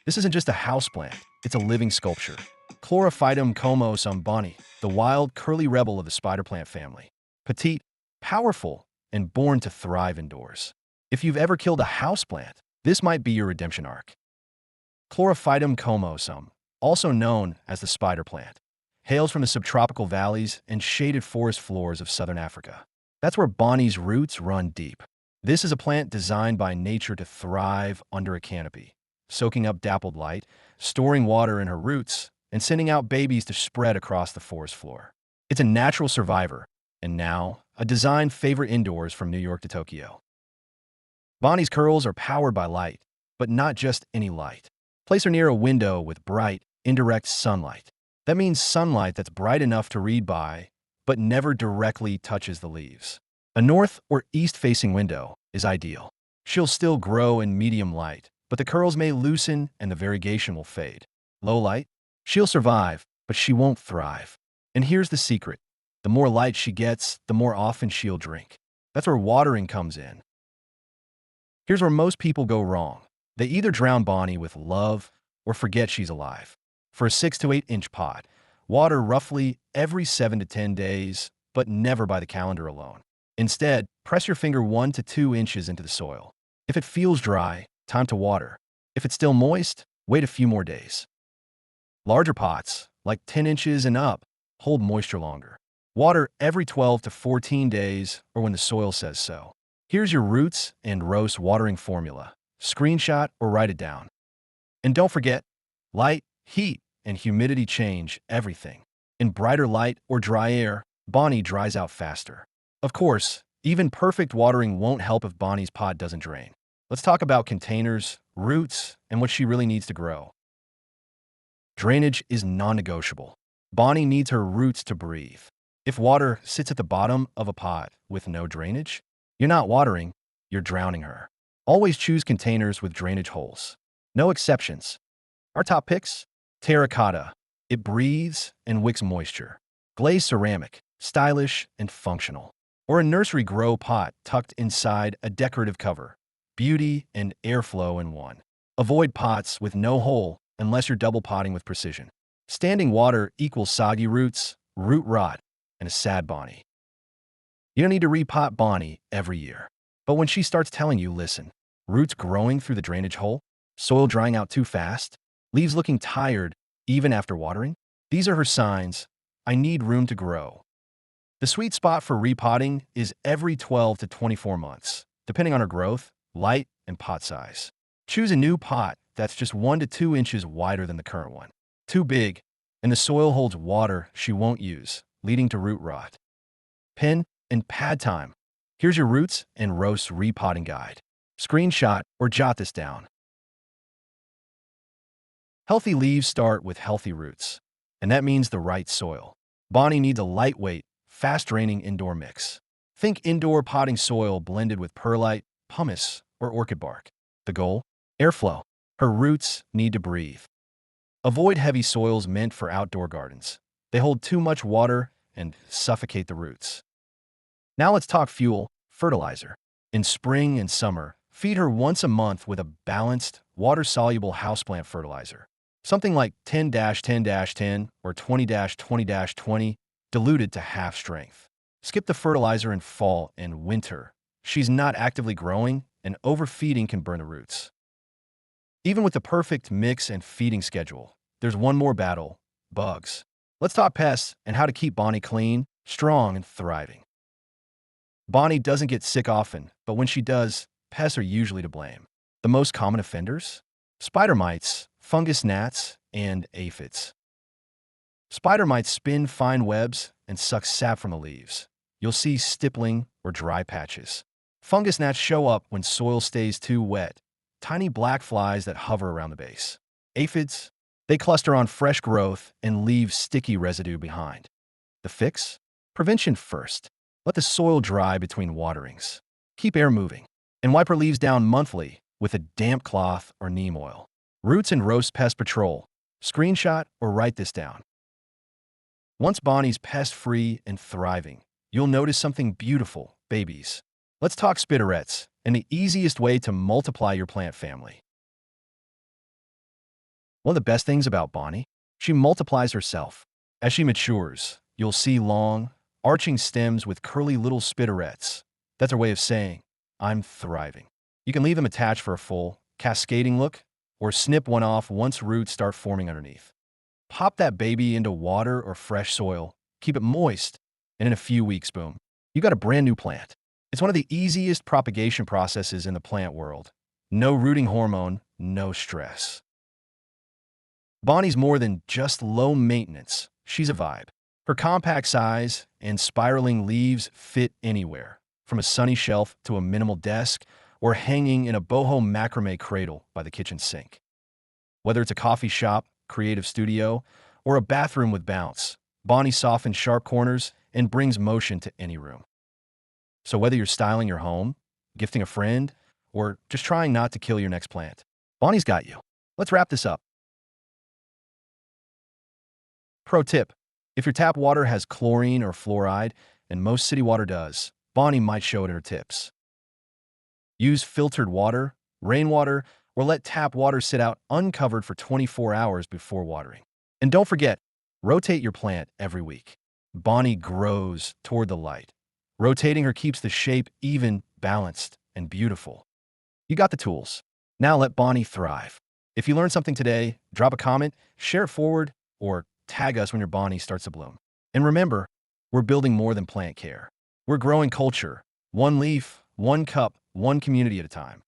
This isn't just a houseplant, it's a living sculpture. Chlorophytum comosum boni, the wild, curly rebel of the spider plant family. Petite, powerful, and born to thrive indoors. If you've ever killed a houseplant, this might be your redemption arc. Chlorophytum comosum, also known as the spider plant, hails from the subtropical valleys and shaded forest floors of southern Africa. That's where Bonnie's roots run deep. This is a plant designed by nature to thrive under a canopy, soaking up dappled light, storing water in her roots, and sending out babies to spread across the forest floor. It's a natural survivor, and now, a design favorite indoors from New York to Tokyo. Bonnie's curls are powered by light, but not just any light. Place her near a window with bright, indirect sunlight. That means sunlight that's bright enough to read by, but never directly touches the leaves. A north or east-facing window is ideal. She'll still grow in medium light, but the curls may loosen and the variegation will fade. Low light? She'll survive, but she won't thrive. And here's the secret. The more light she gets, the more often she'll drink. That's where watering comes in. Here's where most people go wrong. They either drown Bonnie with love or forget she's alive. For a 6 to 8 inch pot, water roughly every 7 to 10 days, but never by the calendar alone. Instead, press your finger 1 to 2 inches into the soil. If it feels dry, time to water. If it's still moist, wait a few more days. Larger pots, like 10 inches and up, hold moisture longer. Water every 12 to 14 days or when the soil says so. Here's your roots and roast watering formula. Screenshot or write it down. And don't forget, light, heat, and humidity change everything. In brighter light or dry air, Bonnie dries out faster. Of course, even perfect watering won't help if Bonnie's pot doesn't drain. Let's talk about containers, roots, and what she really needs to grow. Drainage is non-negotiable. Bonnie needs her roots to breathe. If water sits at the bottom of a pot with no drainage, you're not watering, you're drowning her. Always choose containers with drainage holes. No exceptions. Our top picks? Terracotta. It breathes and wicks moisture. Glazed ceramic, stylish and functional. Or a nursery grow pot tucked inside a decorative cover. Beauty and airflow in one. Avoid pots with no hole unless you're double potting with precision. Standing water equals soggy roots, root rot, and a sad Bonnie. You don't need to repot Bonnie every year. But when she starts telling you, listen, roots growing through the drainage hole, soil drying out too fast, leaves looking tired even after watering, these are her signs. I need room to grow. The sweet spot for repotting is every 12 to 24 months, depending on her growth, light, and pot size. Choose a new pot that's just 1 to 2 inches wider than the current one. Too big, and the soil holds water she won't use, leading to root rot. Pen and pad time. Here's your roots and roast repotting guide. Screenshot or jot this down. Healthy leaves start with healthy roots, and that means the right soil. Bonnie needs a lightweight, fast-draining indoor mix. Think indoor potting soil blended with perlite, pumice, or orchid bark. The goal? Airflow. Her roots need to breathe. Avoid heavy soils meant for outdoor gardens. They hold too much water and suffocate the roots. Now let's talk fuel, fertilizer. In spring and summer, feed her once a month with a balanced, water-soluble houseplant fertilizer. Something like 10-10-10 or 20-20-20 diluted to half strength. Skip the fertilizer in fall and winter. She's not actively growing, and overfeeding can burn the roots. Even with the perfect mix and feeding schedule, there's one more battle: bugs. Let's talk pests and how to keep Bonnie clean, strong, and thriving. Bonnie doesn't get sick often, but when she does, pests are usually to blame. The most common offenders? Spider mites, fungus gnats, and aphids. Spider mites spin fine webs and suck sap from the leaves. You'll see stippling or dry patches. Fungus gnats show up when soil stays too wet, tiny black flies that hover around the base. Aphids? They cluster on fresh growth and leave sticky residue behind. The fix? Prevention first. Let the soil dry between waterings. Keep air moving. And wipe her leaves down monthly with a damp cloth or neem oil. Roots and roast pest patrol. Screenshot or write this down. Once Bonnie's pest-free and thriving, you'll notice something beautiful: babies. Let's talk spinnerets and the easiest way to multiply your plant family. One of the best things about Bonnie, she multiplies herself. As she matures, you'll see long, arching stems with curly little spinnerets. That's her way of saying, I'm thriving. You can leave them attached for a full, cascading look, or snip one off once roots start forming underneath. Pop that baby into water or fresh soil, keep it moist, and in a few weeks, boom, you got a brand new plant. It's one of the easiest propagation processes in the plant world. No rooting hormone, no stress. Bonnie's more than just low maintenance. She's a vibe. Her compact size and spiraling leaves fit anywhere, from a sunny shelf to a minimal desk or hanging in a boho macrame cradle by the kitchen sink. Whether it's a coffee shop, creative studio, or a bathroom with bounce, Bonnie softens sharp corners and brings motion to any room. So whether you're styling your home, gifting a friend, or just trying not to kill your next plant, Bonnie's got you. Let's wrap this up. Pro tip: if your tap water has chlorine or fluoride, and most city water does, Bonnie might show it in her tips. Use filtered water, rainwater, or let tap water sit out uncovered for 24 hours before watering. And don't forget, rotate your plant every week. Bonnie grows toward the light. Rotating her keeps the shape even, balanced, and beautiful. You got the tools. Now let Bonnie thrive. If you learned something today, drop a comment, share it forward, or tag us when your Bonnie starts to bloom. And remember, we're building more than plant care. We're growing culture, one leaf, one cup, one community at a time.